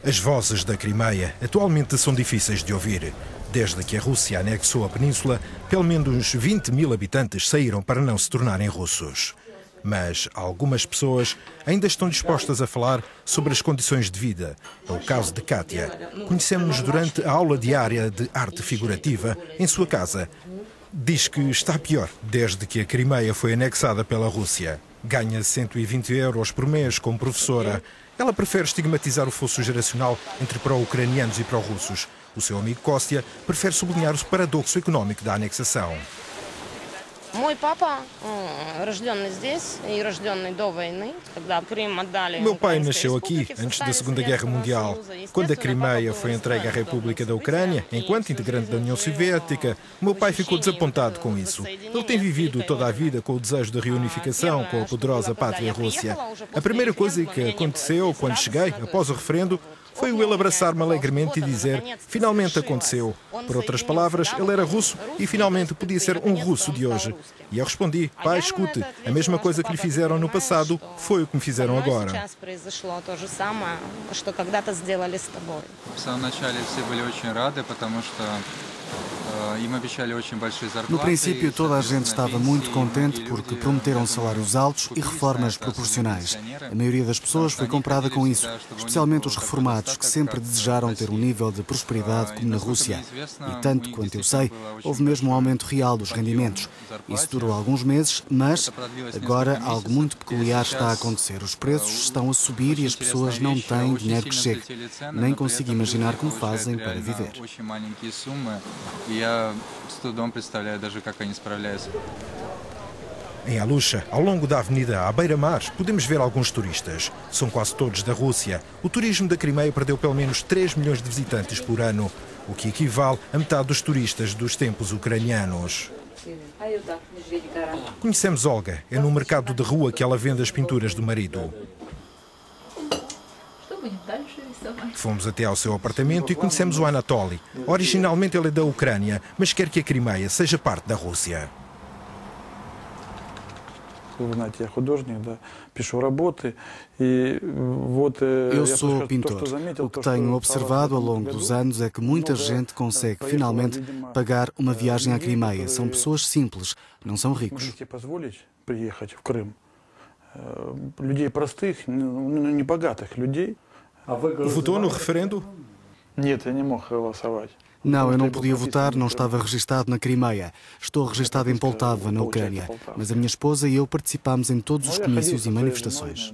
As vozes da Crimeia atualmente são difíceis de ouvir. Desde que a Rússia anexou a península, pelo menos 20 mil habitantes saíram para não se tornarem russos. Mas algumas pessoas ainda estão dispostas a falar sobre as condições de vida. É o caso de Kátia. Conhecemos-nos durante a aula diária de arte figurativa em sua casa. Diz que está pior desde que a Crimeia foi anexada pela Rússia. Ganha 120 euros por mês como professora. Ela prefere estigmatizar o fosso geracional entre pró-ucranianos e pró-russos. O seu amigo Kostya prefere sublinhar o paradoxo económico da anexação. O meu pai nasceu aqui, antes da Segunda Guerra Mundial. Quando a Crimeia foi entregue à República da Ucrânia, enquanto integrante da União Soviética, o meu pai ficou desapontado com isso. Ele tem vivido toda a vida com o desejo de reunificação com a poderosa pátria Rússia. A primeira coisa que aconteceu quando cheguei, após o referendo, foi ele abraçar-me alegremente e dizer: finalmente aconteceu. Por outras palavras, ele era russo e finalmente podia ser um russo de hoje. E eu respondi: pai, escute, a mesma coisa que lhe fizeram no passado foi o que me fizeram agora. No princípio, toda a gente estava muito contente porque prometeram salários altos e reformas proporcionais. A maioria das pessoas foi comprada com isso, especialmente os reformados, que sempre desejaram ter um nível de prosperidade como na Rússia. E tanto quanto eu sei, houve mesmo um aumento real dos rendimentos. Isso durou alguns meses, mas agora algo muito peculiar está a acontecer. Os preços estão a subir e as pessoas não têm dinheiro que chegue. Nem consigo imaginar como fazem para viver. Em Alucha, ao longo da avenida à beira-mar, podemos ver alguns turistas. São quase todos da Rússia. O turismo da Crimeia perdeu pelo menos 3 milhões de visitantes por ano, o que equivale a metade dos turistas dos tempos ucranianos. Conhecemos Olga. É no mercado de rua que ela vende as pinturas do marido. Fomos até ao seu apartamento e conhecemos o Anatoly. Originalmente ele é da Ucrânia, mas quer que a Crimeia seja parte da Rússia. Eu sou pintor. O que tenho observado ao longo dos anos é que muita gente consegue finalmente pagar uma viagem à Crimeia. São pessoas simples, não são ricos. Votou no referendo? Não, eu não podia votar, não estava registado na Crimeia. Estou registado em Poltava, na Ucrânia. Mas a minha esposa e eu participámos em todos os comícios e manifestações.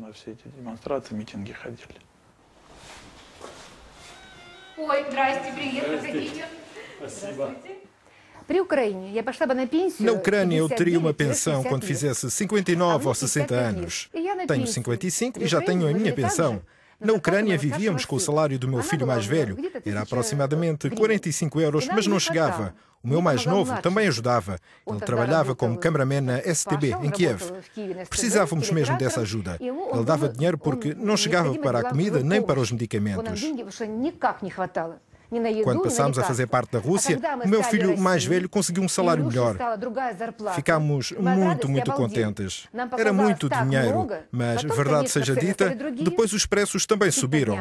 Na Ucrânia eu teria uma pensão quando fizesse 59 ou 60 anos. Tenho 55 e já tenho a minha pensão. Na Ucrânia vivíamos com o salário do meu filho mais velho. Era aproximadamente 45 euros, mas não chegava. O meu mais novo também ajudava. Ele trabalhava como cameraman na STB, em Kiev. Precisávamos mesmo dessa ajuda. Ele dava dinheiro porque não chegava para a comida nem para os medicamentos. Quando passámos a fazer parte da Rússia, o meu filho mais velho conseguiu um salário melhor. Ficámos muito contentes. Era muito dinheiro, mas, verdade seja dita, depois os preços também subiram.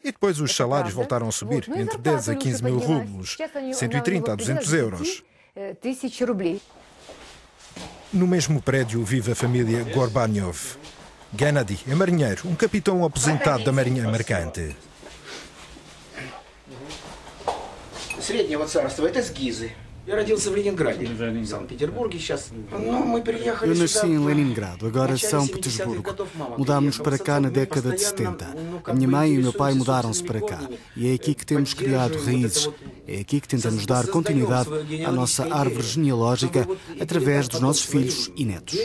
E depois os salários voltaram a subir, entre 10 a 15 mil rublos, 130 a 200 euros. No mesmo prédio vive a família Gorbanyov. Gennady é marinheiro, um capitão aposentado da Marinha Mercante. Среднего царства, это с Гизы. Я родился в Ленинграде, в Санкт-Петербурге сейчас. Мы переехали Eu nasci сюда em Leningrado, agora São Petersburgo. Mudámos para cá na década de 70. A minha mãe e o meu pai mudaram-se para cá. E é aqui que temos criado raízes. É aqui que tentamos dar continuidade à nossa árvore genealógica através dos nossos filhos e netos.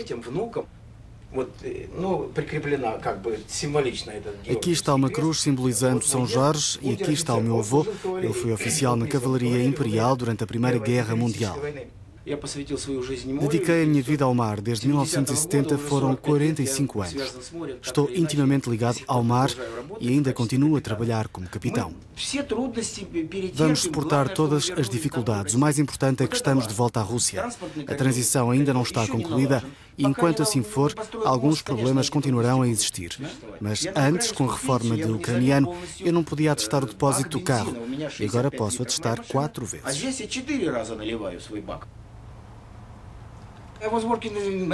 Aqui está uma cruz simbolizando São Jorge e aqui está o meu avô. Ele foi oficial na Cavalaria Imperial durante a Primeira Guerra Mundial. Dediquei a minha vida ao mar. Desde 1970 foram 45 anos. Estou intimamente ligado ao mar e ainda continuo a trabalhar como capitão. Vamos suportar todas as dificuldades. O mais importante é que estamos de volta à Rússia. A transição ainda não está concluída E enquanto assim for, alguns problemas continuarão a existir. Mas antes, com a reforma de ucraniano, eu não podia atestar o depósito do carro. E agora posso atestar 4 vezes.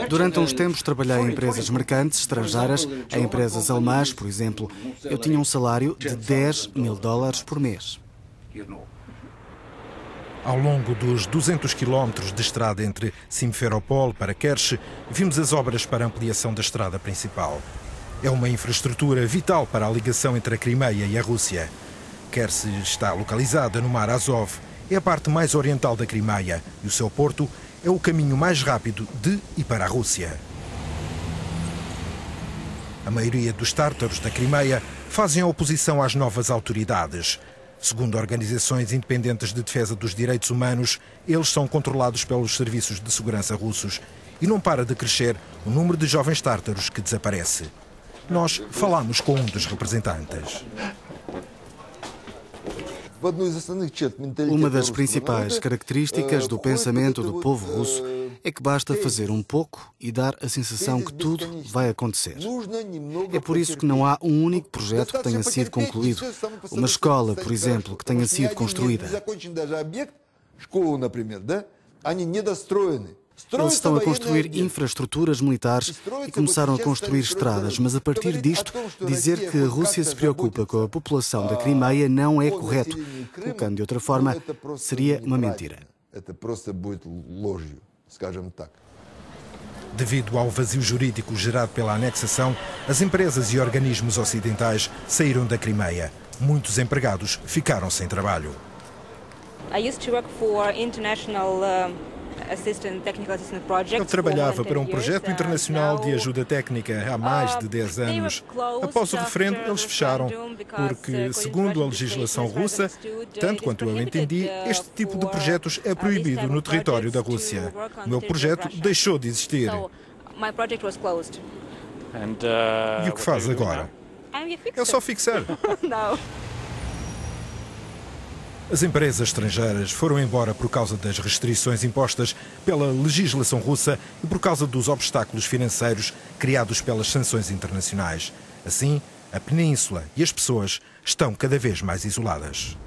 Durante uns tempos trabalhei em empresas mercantes estrangeiras, em empresas alemãs, por exemplo. Eu tinha um salário de $10.000 por mês. Ao longo dos 200 quilómetros de estrada entre Simferopol para Kerch, vimos as obras para a ampliação da estrada principal. É uma infraestrutura vital para a ligação entre a Crimeia e a Rússia. Kerch está localizada no Mar Azov, é a parte mais oriental da Crimeia e o seu porto é o caminho mais rápido de e para a Rússia. A maioria dos tártaros da Crimeia fazem oposição às novas autoridades. Segundo organizações independentes de defesa dos direitos humanos, eles são controlados pelos serviços de segurança russos e não para de crescer o número de jovens tártaros que desaparece. Nós falamos com um dos representantes. Uma das principais características do pensamento do povo russo é que basta fazer um pouco e dar a sensação que tudo vai acontecer. É por isso que não há um único projeto que tenha sido concluído. Uma escola, por exemplo, que tenha sido construída. Eles estão a construir infraestruturas militares e começaram a construir estradas, mas a partir disto, dizer que a Rússia se preocupa com a população da Crimeia não é correto. Colocando de outra forma, seria uma mentira. Devido ao vazio jurídico gerado pela anexação, as empresas e organismos ocidentais saíram da Crimeia. Muitos empregados ficaram sem trabalho. Eu trabalhava para um projeto internacional de ajuda técnica há mais de 10 anos. Após o referendo, eles fecharam, porque, segundo a legislação russa, tanto quanto eu entendi, este tipo de projetos é proibido no território da Rússia. O meu projeto deixou de existir. E o que faz agora? Eu só fixar. As empresas estrangeiras foram embora por causa das restrições impostas pela legislação russa e por causa dos obstáculos financeiros criados pelas sanções internacionais. Assim, a península e as pessoas estão cada vez mais isoladas.